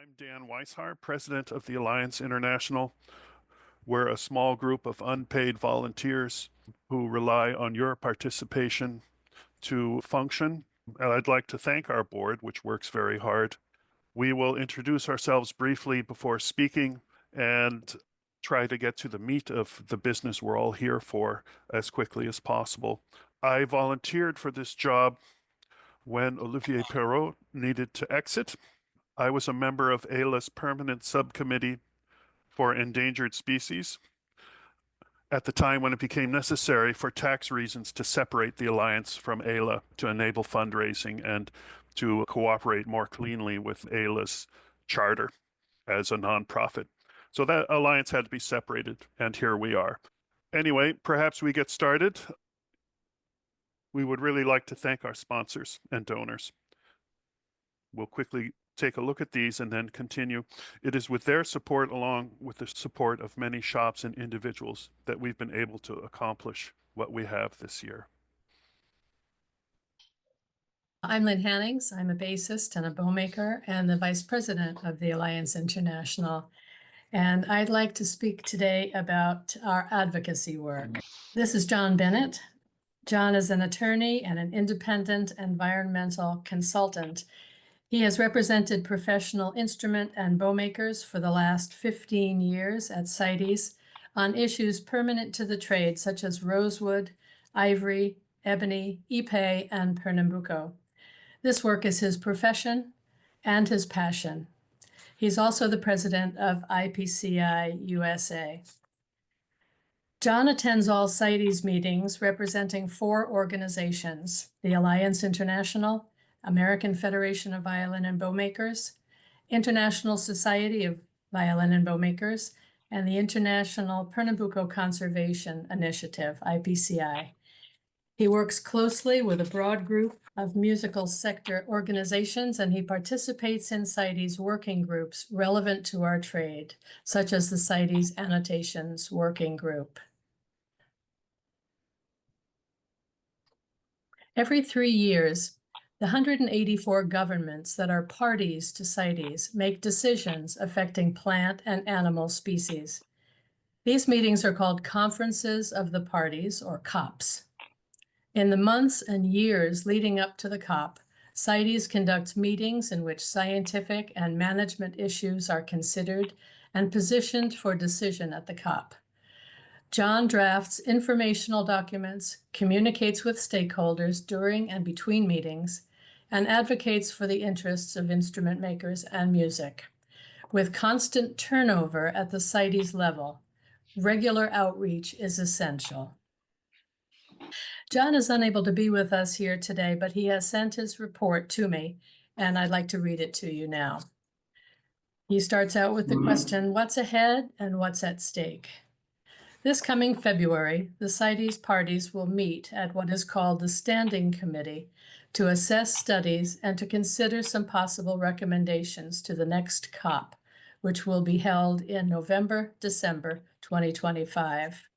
I'm Dan Weishar, president of the Alliance International. We're a small group of unpaid volunteers who rely on your participation to function. And I'd like to thank our board, which works very hard. We will introduce ourselves briefly before speaking and try to get to the meat of the business we're all here for as quickly as possible. I volunteered for this job when Olivier Perrault needed to exit. I was a member of AILA's permanent subcommittee for endangered species at the time when it became necessary for tax reasons to separate the alliance from AILA to enable fundraising and to cooperate more cleanly with AILA's charter as a nonprofit. So that alliance had to be separated, and here we are. Anyway, perhaps we get started. We would really like to thank our sponsors and donors. We'll quickly take a look at these and then continue. It is with their support, along with the support of many shops and individuals, that we've been able to accomplish what we have this year. I'm Lynn Hannings. I'm a bassist and a bowmaker and the vice president of the Alliance International. And I'd like to speak today about our advocacy work. This is John Bennett. John is an attorney and an independent environmental consultant. He has represented professional instrument and bowmakers for the last 15 years at CITES on issues permanent to the trade, such as rosewood, ivory, ebony, ipe, and Pernambuco. This work is his profession and his passion. He's also the president of IPCI USA. John attends all CITES meetings representing 4 organizations: the Alliance International, American Federation of Violin and Bowmakers, International Society of Violin and Bowmakers, and the International Pernambuco Conservation Initiative, IPCI. He works closely with a broad group of musical sector organizations, and he participates in CITES working groups relevant to our trade, such as the CITES Annotations Working Group. Every 3 years, the 184 governments that are parties to CITES make decisions affecting plant and animal species. These meetings are called Conferences of the Parties, or COPs. In the months and years leading up to the COP, CITES conducts meetings in which scientific and management issues are considered and positioned for decision at the COP. John drafts informational documents, communicates with stakeholders during and between meetings, and advocates for the interests of instrument makers and music. With constant turnover at the CITES level, regular outreach is essential. John is unable to be with us here today, but he has sent his report to me, and I'd like to read it to you now. He starts out with the question, what's ahead and what's at stake? This coming February, the CITES parties will meet at what is called the Standing Committee to assess studies and to consider some possible recommendations to the next COP, which will be held in November-December 2025.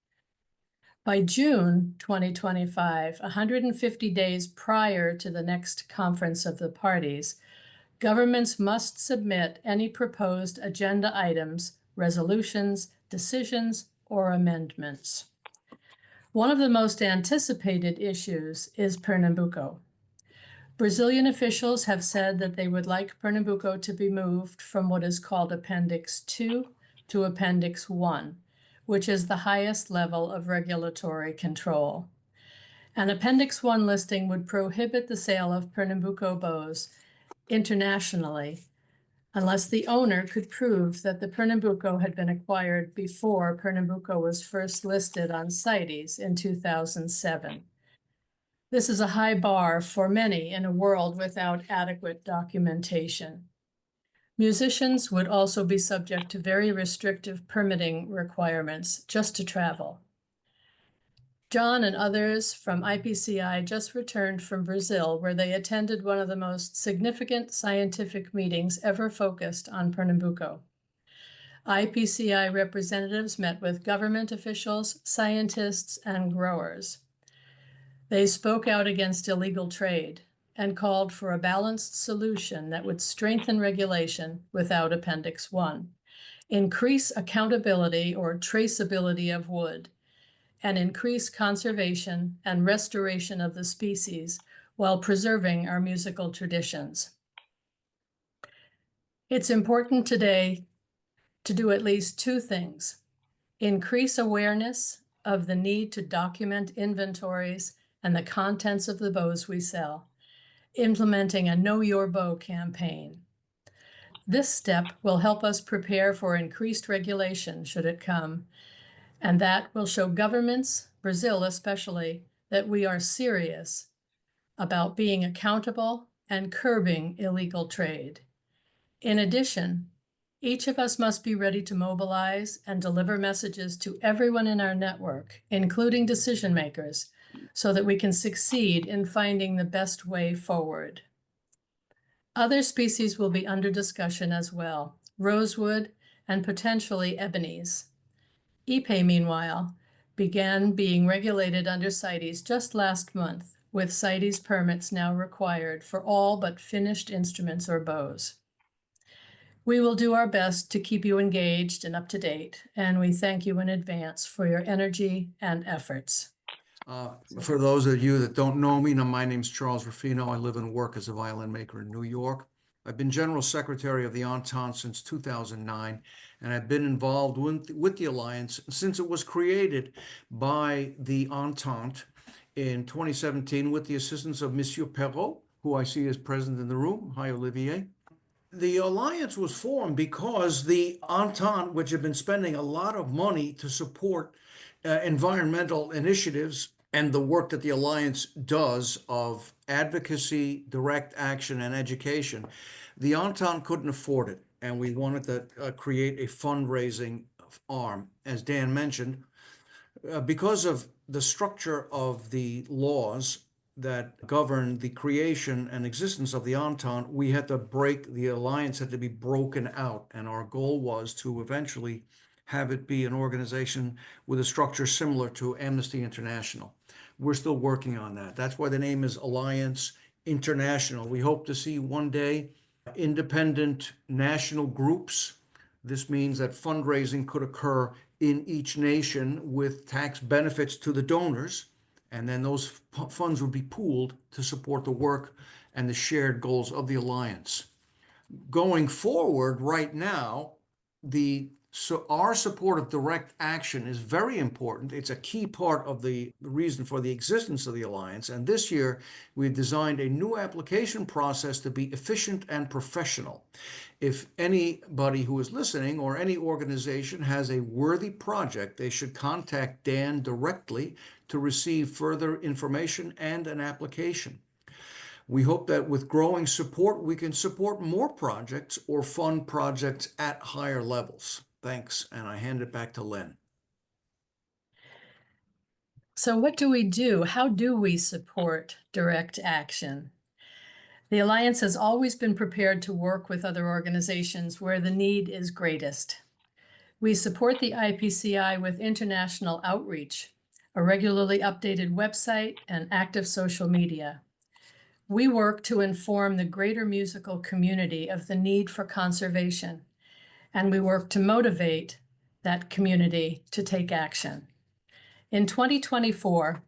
By June 2025, 150 days prior to the next conference of the parties, governments must submit any proposed agenda items, resolutions, decisions, or amendments. One of the most anticipated issues is Pernambuco. Brazilian officials have said that they would like Pernambuco to be moved from what is called Appendix 2 to Appendix 1, which is the highest level of regulatory control. An Appendix 1 listing would prohibit the sale of Pernambuco bows internationally unless the owner could prove that the Pernambuco had been acquired before Pernambuco was first listed on CITES in 2007. This is a high bar for many in a world without adequate documentation. Musicians would also be subject to very restrictive permitting requirements just to travel. John and others from IPCI just returned from Brazil, where they attended one of the most significant scientific meetings ever focused on Pernambuco. IPCI representatives met with government officials, scientists, and growers. They spoke out against illegal trade and called for a balanced solution that would strengthen regulation without Appendix 1, increase accountability or traceability of wood, and increase conservation and restoration of the species while preserving our musical traditions. It's important today to do at least two things: increase awareness of the need to document inventories and the contents of the bows we sell, implementing a Know Your Bow campaign. This step will help us prepare for increased regulation should it come, and that will show governments, Brazil especially, that we are serious about being accountable and curbing illegal trade. In addition, each of us must be ready to mobilize and deliver messages to everyone in our network, including decision makers, so that we can succeed in finding the best way forward. Other species will be under discussion as well: rosewood and potentially ebonies. Ipe, meanwhile, began being regulated under CITES just last month, with CITES permits now required for all but finished instruments or bows. We will do our best to keep you engaged and up to date, and we thank you in advance for your energy and efforts. For those of you that don't know me, my name's Charles Ruffino. I live and work as a violin maker in New York. I've been General Secretary of the Entente since 2009, and I've been involved with the Alliance since it was created by the Entente in 2017 with the assistance of Monsieur Perrault, who I see is present in the room. Hi, Olivier. The Alliance was formed because the Entente, which had been spending a lot of money to support environmental initiatives and the work that the Alliance does of advocacy, direct action, and education, the Entente couldn't afford it, and we wanted to create a fundraising arm. As Dan mentioned, because of the structure of the laws that govern the creation and existence of the Entente, we had to the Alliance had to be broken out, and our goal was to eventually have it be an organization with a structure similar to Amnesty International. We're still working on that. That's why the name is Alliance International. We hope to see one day independent national groups. This means that fundraising could occur in each nation with tax benefits to the donors, and then those funds would be pooled to support the work and the shared goals of the Alliance. Going forward, right now, our support of direct action is very important. It's a key part of the reason for the existence of the Alliance. And this year, we've designed a new application process to be efficient and professional. If anybody who is listening or any organization has a worthy project, they should contact Dan directly to receive further information and an application. We hope that with growing support, we can support more projects or fund projects at higher levels. Thanks, and I hand it back to Lynn. So what do we do? How do we support direct action? The Alliance has always been prepared to work with other organizations where the need is greatest. We support the IPCI with international outreach, a regularly updated website, and active social media. We work to inform the greater musical community of the need for conservation, and we work to motivate that community to take action. In 2024,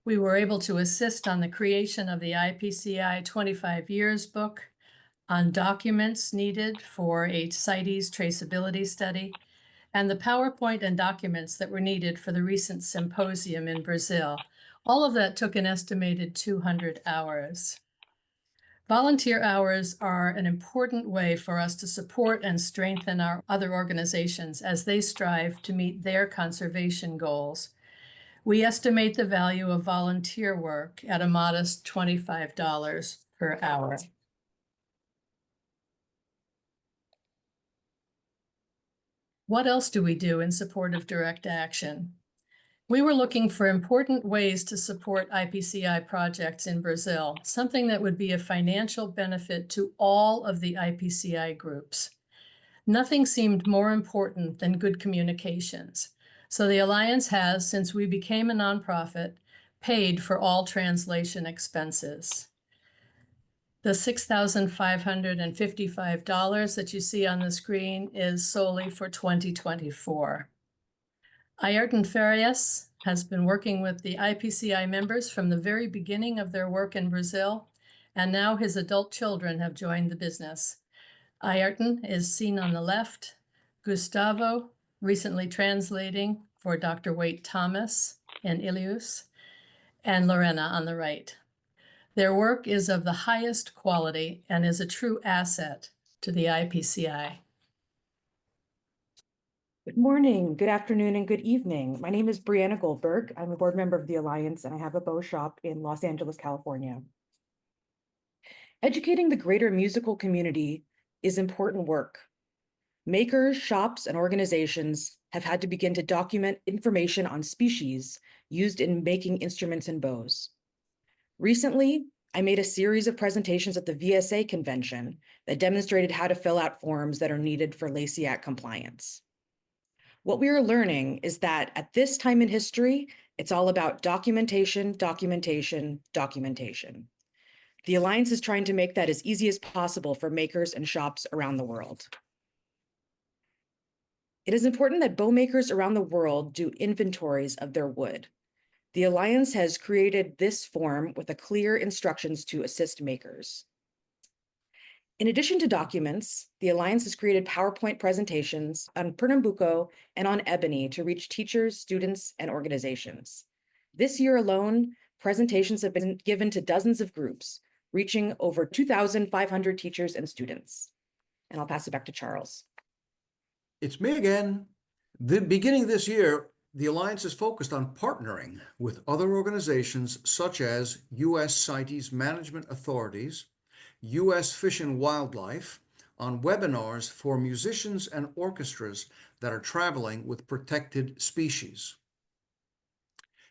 we were able to assist on the creation of the IPCI 25 Years book, on documents needed for a CITES traceability study, and the PowerPoint and documents that were needed for the recent symposium in Brazil. All of that took an estimated 200 hours. Volunteer hours are an important way for us to support and strengthen our other organizations as they strive to meet their conservation goals. We estimate the value of volunteer work at a modest $25 per hour. What else do we do in support of direct action? We were looking for important ways to support IPCI projects in Brazil, something that would be a financial benefit to all of the IPCI groups. Nothing seemed more important than good communications. So the Alliance has, since we became a nonprofit, paid for all translation expenses. The $6,555 that you see on the screen is solely for 2024. Ayrton Farias has been working with the IPCI members from the very beginning of their work in Brazil, and now his adult children have joined the business. Ayrton is seen on the left, Gustavo, recently translating for Dr. Waite Thomas in Ilius, and Lorena on the right. Their work is of the highest quality and is a true asset to the IPCI. Good morning, good afternoon, and good evening. My name is Brianna Goldberg. I'm a board member of the Alliance, and I have a bow shop in Los Angeles, California. Educating the greater musical community is important work. Makers, shops, and organizations have had to begin to document information on species used in making instruments and bows. Recently, I made a series of presentations at the VSA convention that demonstrated how to fill out forms that are needed for LACI Act compliance. What we are learning is that at this time in history, it's all about documentation, documentation, documentation. The Alliance is trying to make that as easy as possible for makers and shops around the world. It is important that bow makers around the world do inventories of their wood. The Alliance has created this form with clear instructions to assist makers. In addition to documents, the Alliance has created PowerPoint presentations on Pernambuco and on ebony to reach teachers, students, and organizations. This year alone, presentations have been given to dozens of groups, reaching over 2,500 teachers and students. And I'll pass it back to Charles. It's me again. The beginning this year, the Alliance is focused on partnering with other organizations such as U.S. CITES management authorities, U.S. Fish and Wildlife, on webinars for musicians and orchestras that are traveling with protected species.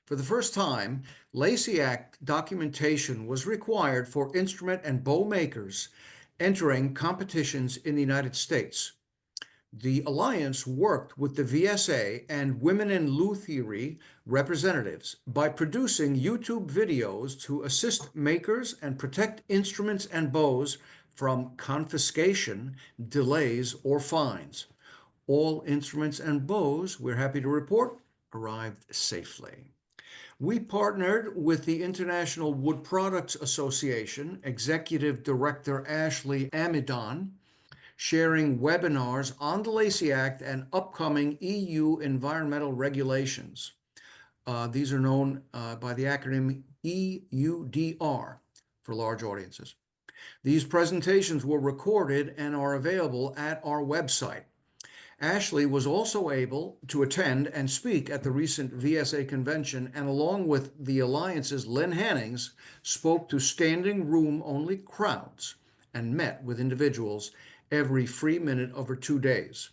For the first time, LACI Act documentation was required for instrument and bow makers entering competitions in the United States. The Alliance worked with the VSA and Women in Luthiery representatives by producing YouTube videos to assist makers and protect instruments and bows from confiscation, delays, or fines. All instruments and bows, we're happy to report, arrived safely. We partnered with the International Wood Products Association, Executive Director Ashley Amidon, sharing webinars on the LACI Act and upcoming EU environmental regulations. These are known by the acronym EUDR for large audiences. These presentations were recorded and are available at our website. Ashley was also able to attend and speak at the recent VSA convention, and along with the Alliance's Lynn Hannings, spoke to standing room only crowds and met with individuals every free minute over 2 days.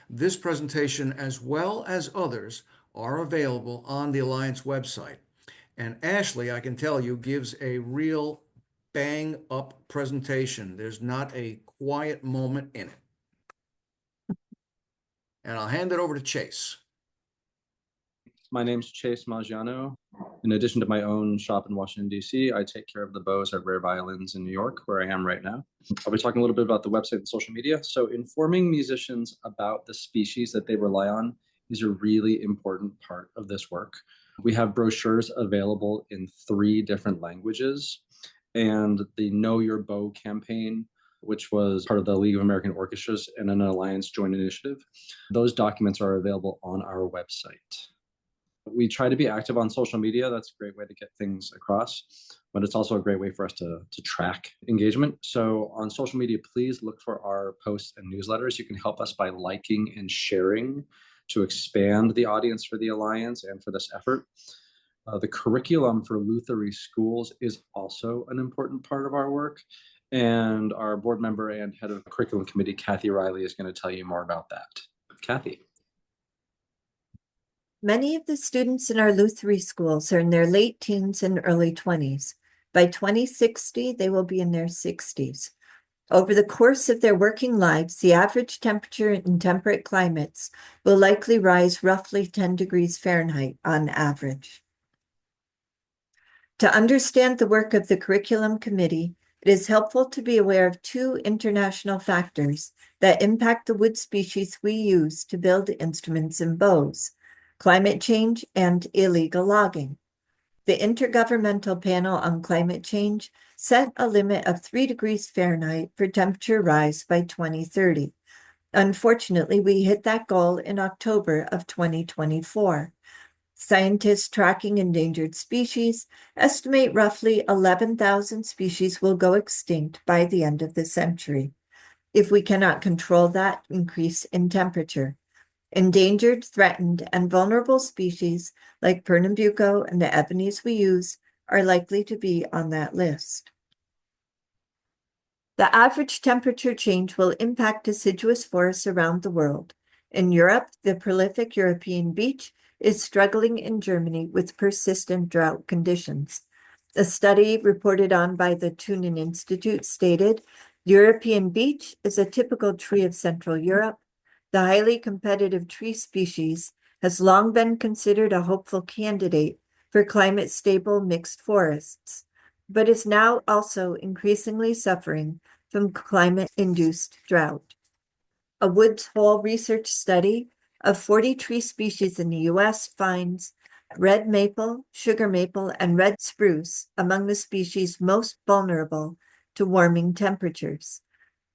This presentation, as well as others, are available on the Alliance website. And Ashley, I can tell you, gives a real bang-up presentation. There's not a quiet moment in it. And I'll hand it over to Chase. My name's Chase Maggiano. In addition to my own shop in Washington, D.C., I take care of the bows at Rare Violins in New York, where I am right now. I'll be talking a little bit about the website and social media. So informing musicians about the species that they rely on is a really important part of this work. We have brochures available in 3 different languages, and the Know Your Bow campaign, which was part of the League of American Orchestras and an Alliance joint initiative. Those documents are available on our website. We try to be active on social media. That's a great way to get things across, but it's also a great way for us to track engagement. So on social media, please look for our posts and newsletters. You can help us by liking and sharing to expand the audience for the Alliance and for this effort. The curriculum for Lutherie schools is also an important part of our work. And our board member and head of the curriculum committee, Kathy Riley, is going to tell you more about that. Kathy. Many of the students in our Lutherie schools are in their late teens and early 20s. By 2060, they will be in their 60s. Over the course of their working lives, the average temperature in temperate climates will likely rise roughly 10 degrees Fahrenheit on average. To understand the work of the curriculum committee, It is helpful to be aware of two international factors that impact the wood species we use to build instruments and bows: climate change and illegal logging. The Intergovernmental Panel on Climate Change set a limit of 3 degrees Fahrenheit for temperature rise by 2030. Unfortunately, we hit that goal in October of 2024. Scientists tracking endangered species estimate roughly 11,000 species will go extinct by the end of the century if we cannot control that increase in temperature. Endangered, threatened, and vulnerable species like Pernambuco and the ebonies we use are likely to be on that list. The average temperature change will impact deciduous forests around the world. In Europe, the prolific European beech is struggling in Germany with persistent drought conditions. A study reported on by the Tunen Institute stated, European beech is a typical tree of Central Europe. The highly competitive tree species has long been considered a hopeful candidate for climate-stable mixed forests, but is now also increasingly suffering from climate-induced drought. A Woods Hole research study of 40 tree species in the U.S. finds red maple, sugar maple, and red spruce among the species most vulnerable to warming temperatures.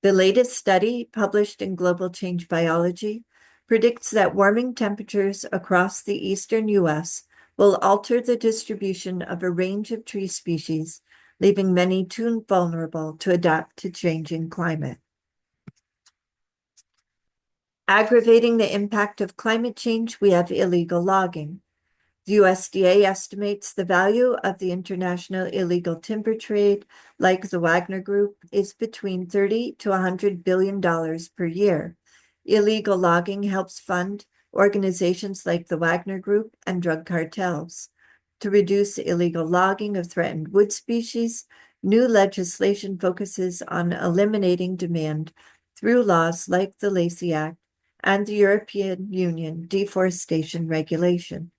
The latest study, published in Global Change Biology, predicts that warming temperatures across the eastern U.S. will alter the distribution of a range of tree species, leaving many too vulnerable to adapt to changing climate. Aggravating the impact of climate change, we have illegal logging. The USDA estimates the value of the international illegal timber trade, like the Wagner Group, is between $30 to $100 billion per year. Illegal logging helps fund organizations like the Wagner Group and drug cartels. To reduce illegal logging of threatened wood species, new legislation focuses on eliminating demand through laws like the Lacey Act and the European Union Deforestation Regulation.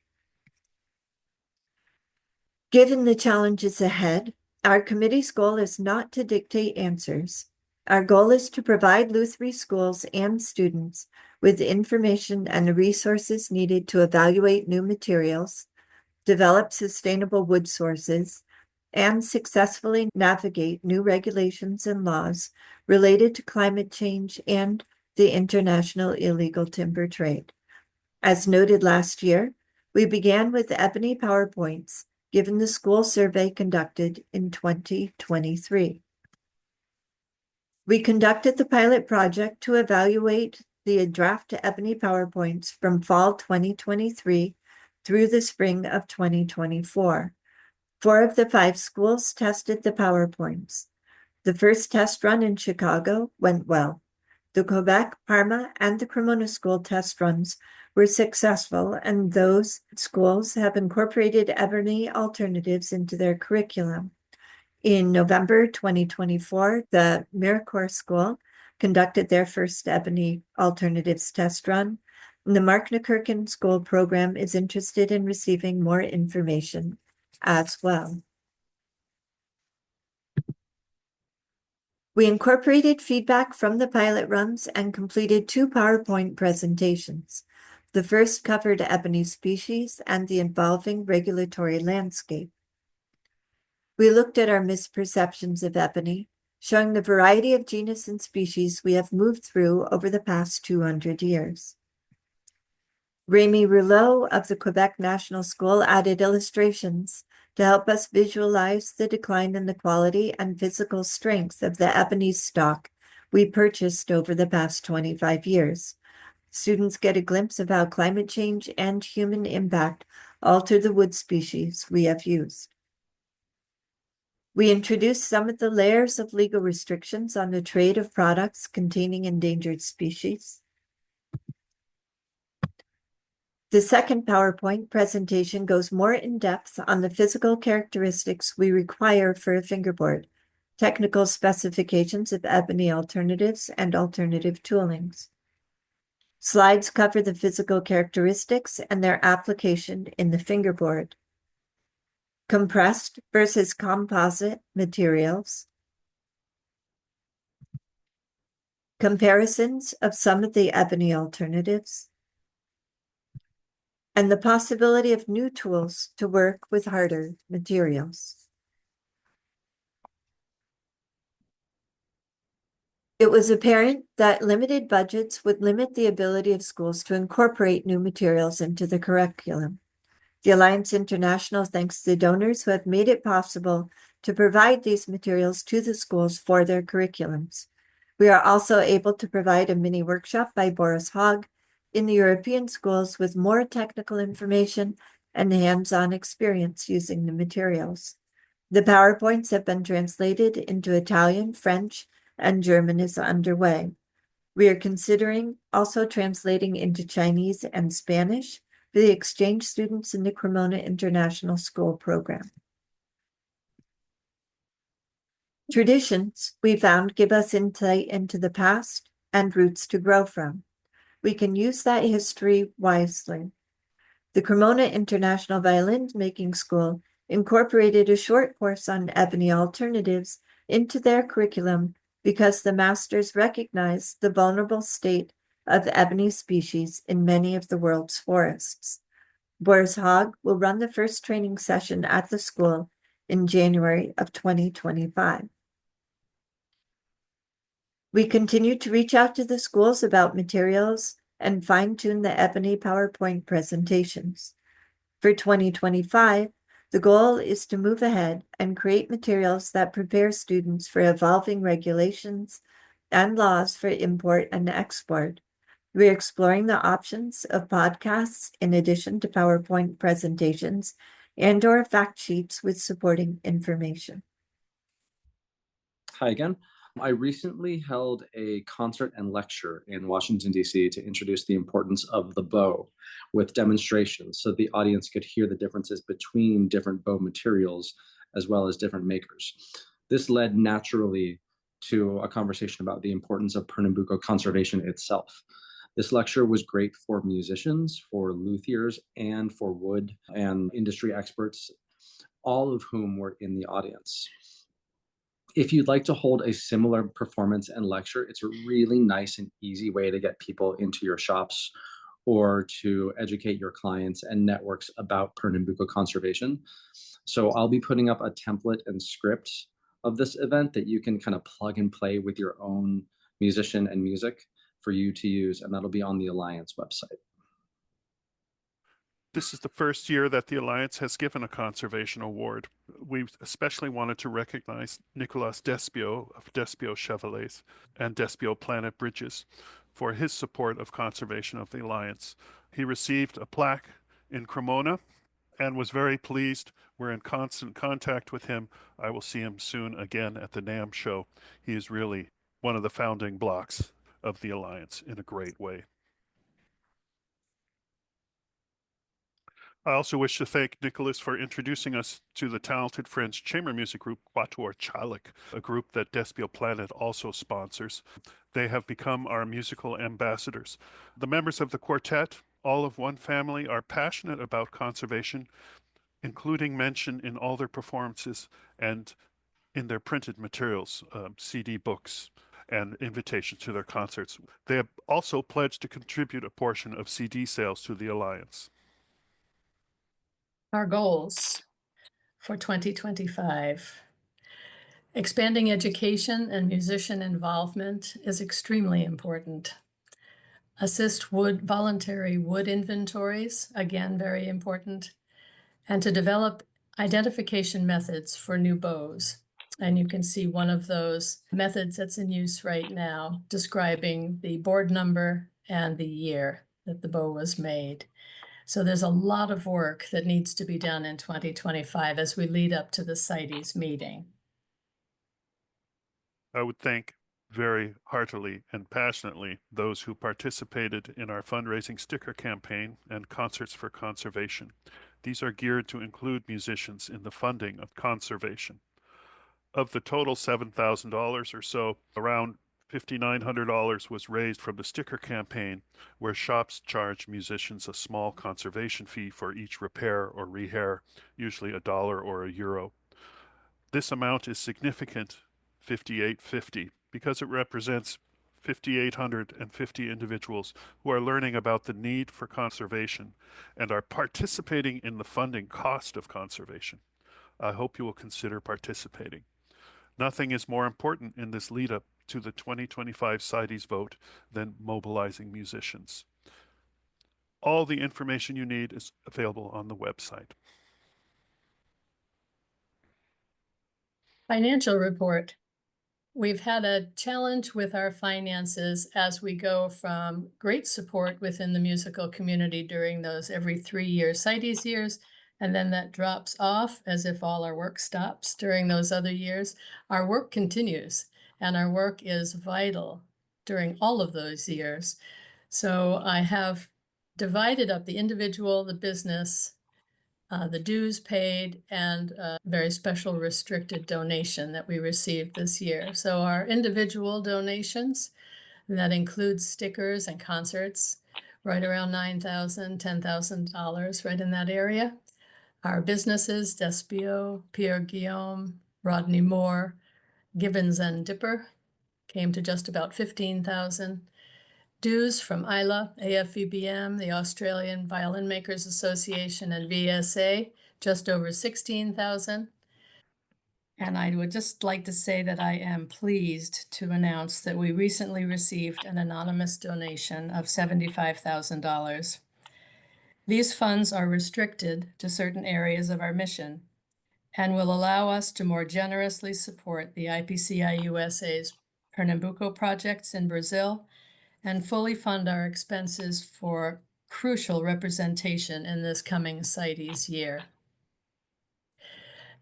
Given the challenges ahead, our committee's goal is not to dictate answers. Our goal is to provide Lutherie schools and students with information and the resources needed to evaluate new materials, develop sustainable wood sources, and successfully navigate new regulations and laws related to climate change and the international illegal timber trade. As noted last year, we began with ebony PowerPoints, given the school survey conducted in 2023. We conducted the pilot project to evaluate the draft ebony PowerPoints from fall 2023 through the spring of 2024. 4 of the 5 schools tested the PowerPoints. The first test run in Chicago went well. The Quebec, Parma, and the Cremona School test runs were successful, and those schools have incorporated ebony alternatives into their curriculum. In November 2024, the Mirecourt School conducted their first ebony alternatives test run, and the Mark Nakirkin School program is interested in receiving more information as well. We incorporated feedback from the pilot runs and completed 2 PowerPoint presentations. The first covered ebony species and the evolving regulatory landscape. We looked at our misperceptions of ebony, showing the variety of genus and species we have moved through over the past 200 years. Rémi Rouleau of the Quebec National School added illustrations to help us visualize the decline in the quality and physical strength of the ebony stock we purchased over the past 25 years. Students get a glimpse of how climate change and human impact alter the wood species we have used. We introduced some of the layers of legal restrictions on the trade of products containing endangered species. The second PowerPoint presentation goes more in depth on the physical characteristics we require for a fingerboard, technical specifications of ebony alternatives, and alternative toolings. Slides cover the physical characteristics and their application in the fingerboard. Compressed versus composite materials, comparisons of some of the ebony alternatives, and the possibility of new tools to work with harder materials. It was apparent that limited budgets would limit the ability of schools to incorporate new materials into the curriculum. The Alliance International thanks the donors who have made it possible to provide these materials to the schools for their curriculums. We are also able to provide a mini workshop by Boris Hogg in the European schools with more technical information and hands-on experience using the materials. The PowerPoints have been translated into Italian, French, and German is underway. We are considering also translating into Chinese and Spanish for the exchange students in the Cremona International School program. Traditions, we found, give us insight into the past and roots to grow from. We can use that history wisely. The Cremona International Violin Making School incorporated a short course on ebony alternatives into their curriculum because the masters recognize the vulnerable state of the ebony species in many of the world's forests. Boris Hogg will run the first training session at the school in January of 2025. We continue to reach out to the schools about materials and fine-tune the ebony PowerPoint presentations. For 2025, the goal is to move ahead and create materials that prepare students for evolving regulations and laws for import and export. We're exploring the options of podcasts in addition to PowerPoint presentations and/or fact sheets with supporting information. Hi again. I recently held a concert and lecture in Washington, D.C. to introduce the importance of the bow with demonstrations so the audience could hear the differences between different bow materials as well as different makers. This led naturally to a conversation about the importance of Pernambuco conservation itself. This lecture was great for musicians, for luthiers, and for wood and industry experts, all of whom were in the audience. If you'd like to hold a similar performance and lecture, it's a really nice and easy way to get people into your shops or to educate your clients and networks about Pernambuco conservation. So I'll be putting up a template and script of this event that you can kind of plug and play with your own musician and music for you to use, and that'll be on the Alliance website. This is the first year that the Alliance has given a conservation award. We especially wanted to recognize Nicolas Despio of Despio Chevalets and Despio Planet Bridges for his support of conservation of the Alliance. He received a plaque in Cremona and was very pleased. We're in constant contact with him. I will see him soon again at the NAMM show. He is really one of the founding blocks of the Alliance in a great way. I also wish to thank Nicholas for introducing us to the talented French chamber music group Quatuor Chalik, a group that Despio Planet also sponsors. They have become our musical ambassadors. The members of the quartet, all of one family, are passionate about conservation, including mention in all their performances and in their printed materials, CD books, and invitations to their concerts. They have also pledged to contribute a portion of CD sales to the Alliance. Our goals for 2025. Expanding education and musician involvement is extremely important. Assist voluntary wood inventories, again, very important. And to develop identification methods for new bows. And you can see one of those methods that's in use right now, describing the board number and the year that the bow was made. So there's a lot of work that needs to be done in 2025 as we lead up to the CITES meeting. I would thank very heartily and passionately those who participated in our fundraising sticker campaign and Concerts for Conservation. These are geared to include musicians in the funding of conservation. Of the total $7,000 or so, around $5,900 was raised from the sticker campaign, where shops charge musicians a small conservation fee for each repair or rehair, usually $1 or €1. This amount is significant, $58.50, because it represents 5,850 individuals who are learning about the need for conservation and are participating in the funding cost of conservation. I hope you will consider participating. Nothing is more important in this lead up to the 2025 CITES vote than mobilizing musicians. All the information you need is available on the website. Financial report. We've had a challenge with our finances as we go from great support within the musical community during those every 3-year CITES years, and then that drops off as if all our work stops during those other years. Our work continues, and our work is vital during all of those years. So I have divided up the individual, the business, the dues paid, and a very special restricted donation that we received this year. So our individual donations, that includes stickers and concerts, right around $9,000, $10,000, right in that area. Our businesses, Despio, Pierre Guillaume, Rodney Moore, Gibbons and Dipper, came to just about 15,000. Dues from ILA, AFVBM, the Australian Violin Makers Association, and VSA, just over 16,000. And I would just like to say that I am pleased to announce that we recently received an anonymous donation of $75,000. These funds are restricted to certain areas of our mission and will allow us to more generously support the IPCI USA's Pernambuco projects in Brazil and fully fund our expenses for crucial representation in this coming CITES year.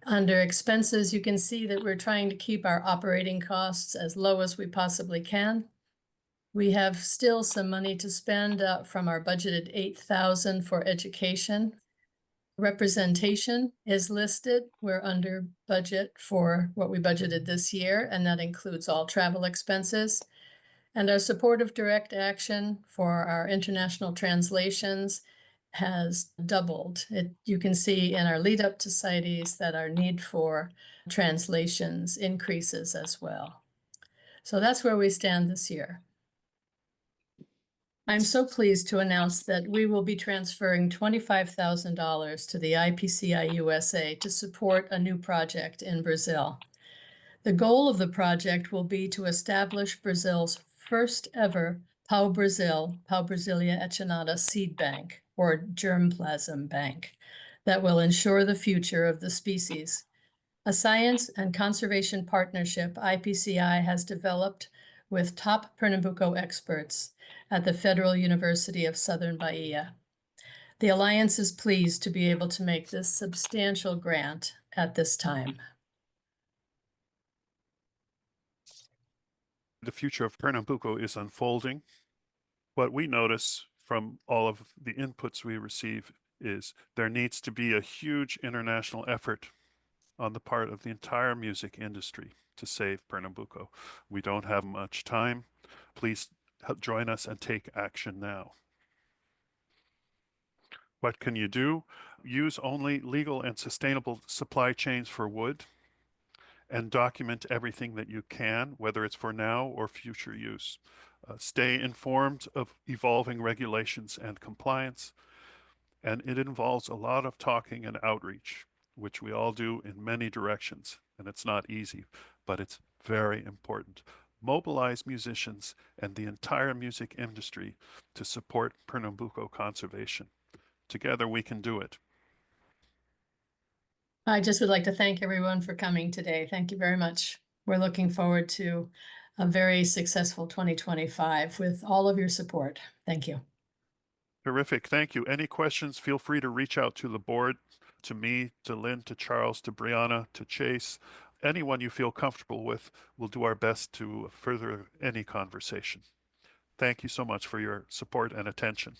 Under expenses, you can see that we're trying to keep our operating costs as low as we possibly can. We have still some money to spend from our budgeted $8,000 for education. Representation is listed. We're under budget for what we budgeted this year, and that includes all travel expenses. And our support of direct action for our international translations has doubled. You can see in our lead up to CITES that our need for translations increases as well. So that's where we stand this year. I'm so pleased to announce that we will be transferring $25,000 to the IPCI USA to support a new project in Brazil. The goal of the project will be to establish Brazil's first ever Pau Brasilia Echinata seed bank, or germplasm bank, that will ensure the future of the species. A science and conservation partnership IPCI has developed with top Pernambuco experts at the Federal University of Southern Bahia. The Alliance is pleased to be able to make this substantial grant at this time. The future of Pernambuco is unfolding. What we notice from all of the inputs we receive is there needs to be a huge international effort on the part of the entire music industry to save Pernambuco. We don't have much time. Please join us and take action now. What can you do? Use only legal and sustainable supply chains for wood and document everything that you can, whether it's for now or future use. Stay informed of evolving regulations and compliance, and it involves a lot of talking and outreach, which we all do in many directions, and it's not easy, but it's very important. Mobilize musicians and the entire music industry to support Pernambuco conservation. Together we can do it. I just would like to thank everyone for coming today. Thank you very much. We're looking forward to a very successful 2025 with all of your support. Thank you. Terrific. Thank you. Any questions, feel free to reach out to the board, to me, to Lynn, to Charles, to Brianna, to Chase. Anyone you feel comfortable with, we'll do our best to further any conversation. Thank you so much for your support and attention.